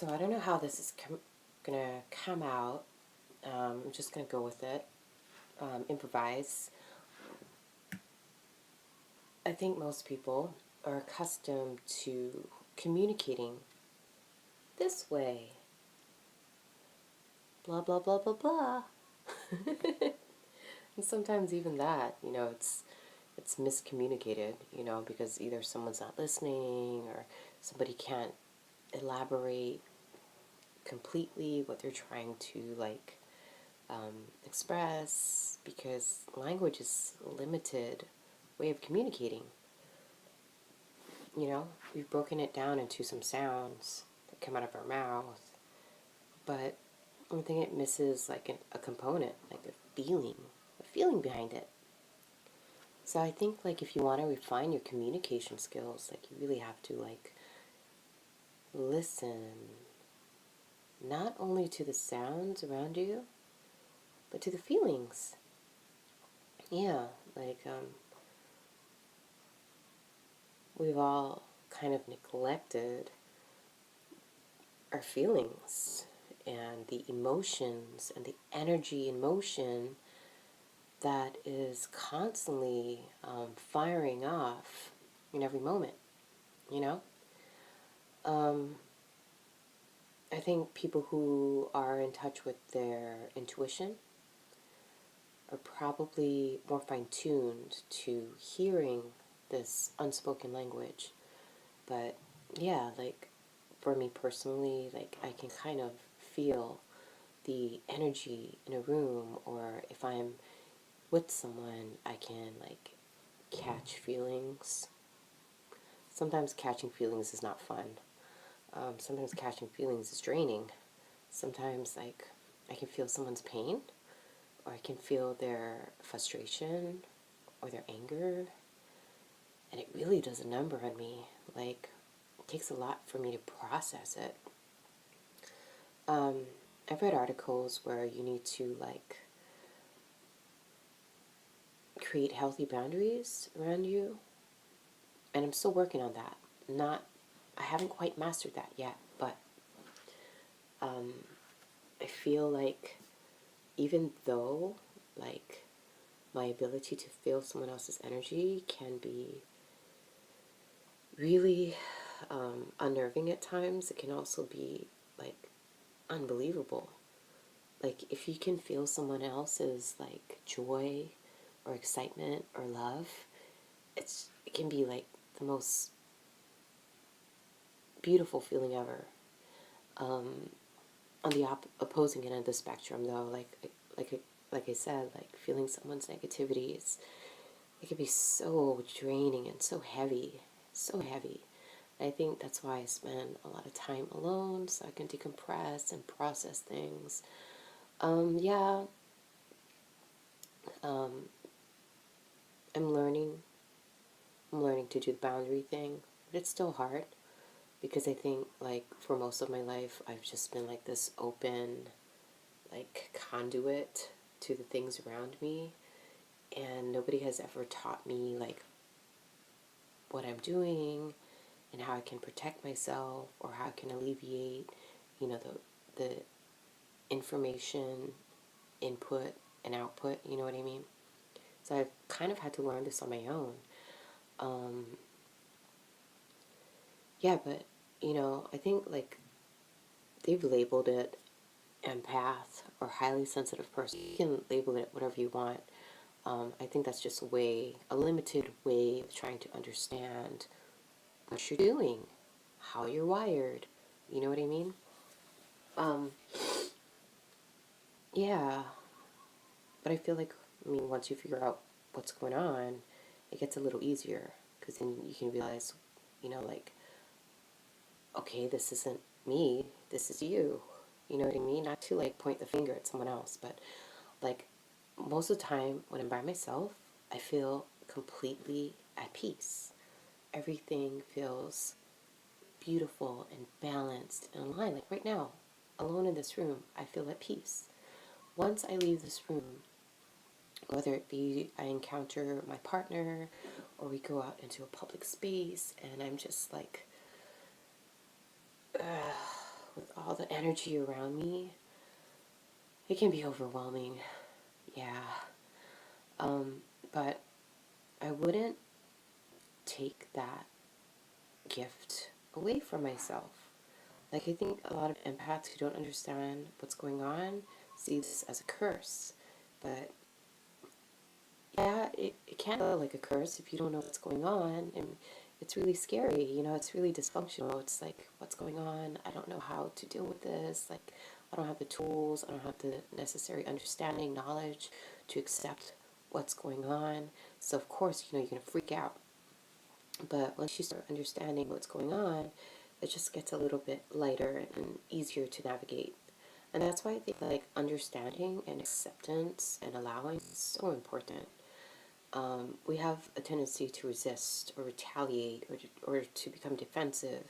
So I don't know how this is gonna come out. I'm just gonna go with it, improvise. I think most people are accustomed to communicating this way. Blah, blah, blah, blah, blah. And sometimes even that, it's miscommunicated, because either someone's not listening or somebody can't elaborate completely what they're trying to express, because language is a limited way of communicating. We've broken it down into some sounds that come out of our mouth, but I think it misses a component, like a feeling behind it. So I think if you want to refine your communication skills, you really have to listen not only to the sounds around you, but to the feelings. Yeah, we've all kind of neglected our feelings and the emotions and the energy in motion that is constantly firing off in every moment, you know? I think people who are in touch with their intuition are probably more fine-tuned to hearing this unspoken language. But yeah, for me personally, I can kind of feel the energy in a room, or if I'm with someone, I can catch feelings. Sometimes catching feelings is not fun. Sometimes catching feelings is draining. Sometimes I can feel someone's pain, or I can feel their frustration or their anger, and it really does a number on me. It takes a lot for me to process it. I've read articles where you need to create healthy boundaries around you, and I'm still working on that. I haven't quite mastered that yet, but I feel even though my ability to feel someone else's energy can be really unnerving at times, it can also be unbelievable. If you can feel someone else's joy or excitement or love, it can be the most beautiful feeling ever. On the opposing end of the spectrum, though, like I said, feeling someone's negativity, it can be so draining and so heavy, so heavy. And I think that's why I spend a lot of time alone, so I can decompress and process things. Yeah, I'm learning. I'm learning to do the boundary thing, but it's still hard because I think for most of my life I've just been this open conduit to the things around me, and nobody has ever taught me what I'm doing and how I can protect myself, or how I can alleviate the information input and output, you know what I mean? So I've kind of had to learn this on my own. Yeah, but I think they've labeled it empath or highly sensitive person. You can label it whatever you want. I think that's just a limited way of trying to understand what you're doing, how you're wired. You know what I mean? Yeah, but I feel once you figure out what's going on, it gets a little easier, because then you can realize, okay, this isn't me, this is you. You know what I mean? Not to point the finger at someone else, but most of the time when I'm by myself, I feel completely at peace. Everything feels beautiful and balanced and aligned. Right now, alone in this room, I feel at peace. Once I leave this room, whether it be I encounter my partner or we go out into a public space and I'm just with all the energy around me, it can be overwhelming. Yeah. But I wouldn't take that gift away from myself. Like, I think a lot of empaths who don't understand what's going on see this as a curse. But yeah, it can feel like a curse if you don't know what's going on. And it's really scary, it's really dysfunctional. It's like, what's going on? I don't know how to deal with this. Like, I don't have the tools, I don't have the necessary understanding, knowledge to accept what's going on. So, of course, you're going to freak out. But once you start understanding what's going on, it just gets a little bit lighter and easier to navigate. And that's why I think like understanding and acceptance and allowing is so important. We have a tendency to resist or retaliate or to become defensive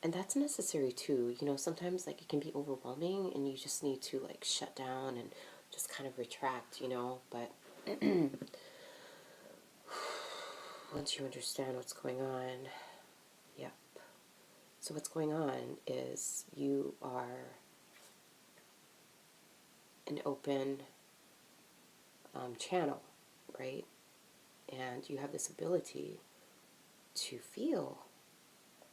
and that's necessary too. Sometimes like it can be overwhelming and you just need to like shut down and just kind of retract, but once you understand what's going on, yep. So what's going on is you are an open channel, right? And you have this ability to feel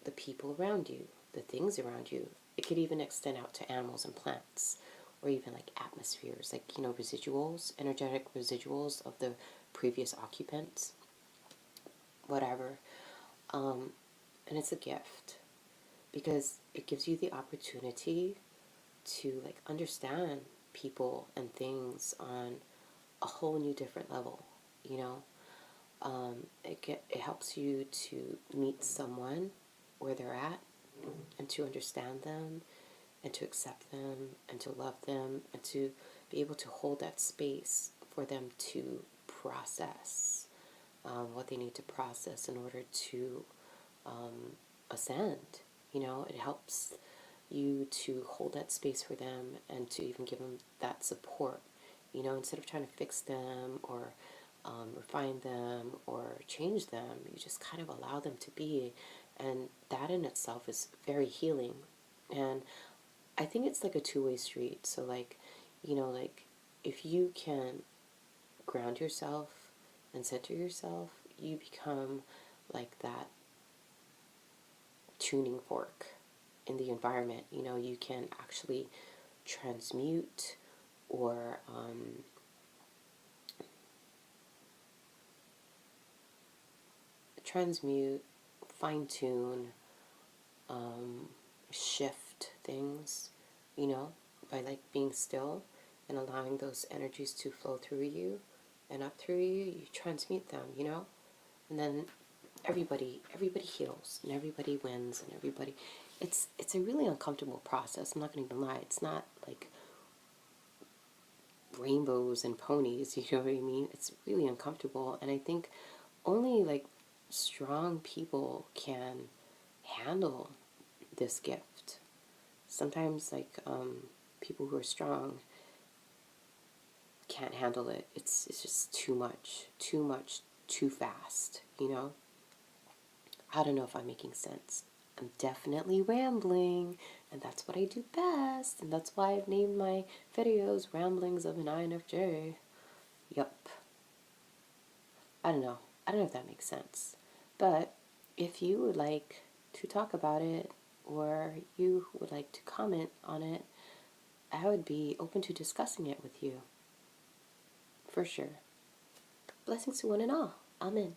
the people around you, the things around you. It could even extend out to animals and plants, or even like atmospheres, like, residuals, energetic residuals of the previous occupants, whatever. And it's a gift because it gives you the opportunity to like understand people and things on a whole new different level, you know. It helps you to meet someone where they're at and to understand them and to accept them and to love them and to be able to hold that space for them to process what they need to process in order to ascend. It helps you to hold that space for them and to even give them that support, instead of trying to fix them or refine them or change them. You just kind of allow them to be, and that in itself is very healing. And I think it's like a two-way street. So like, like if you can ground yourself and center yourself, you become like that tuning fork in the environment. You can actually transmute or fine tune, shift things, by like being still and allowing those energies to flow through you and up through you. You transmute them, and then everybody heals and everybody wins and everybody. It's a really uncomfortable process. I'm not gonna even lie. It's not like rainbows and ponies, you know what I mean? It's really uncomfortable, and I think only like strong people can handle this gift. Sometimes like people who are strong can't handle it. It's just too much, too fast, I don't know if I'm making sense. I'm definitely rambling, and that's what I do best, and that's why I've named my videos Ramblings of an INFJ. Yup. I don't know. I don't know if that makes sense. But if you would like to talk about it or you would like to comment on it, I would be open to discussing it with you. For sure. Blessings to one and all. Amen.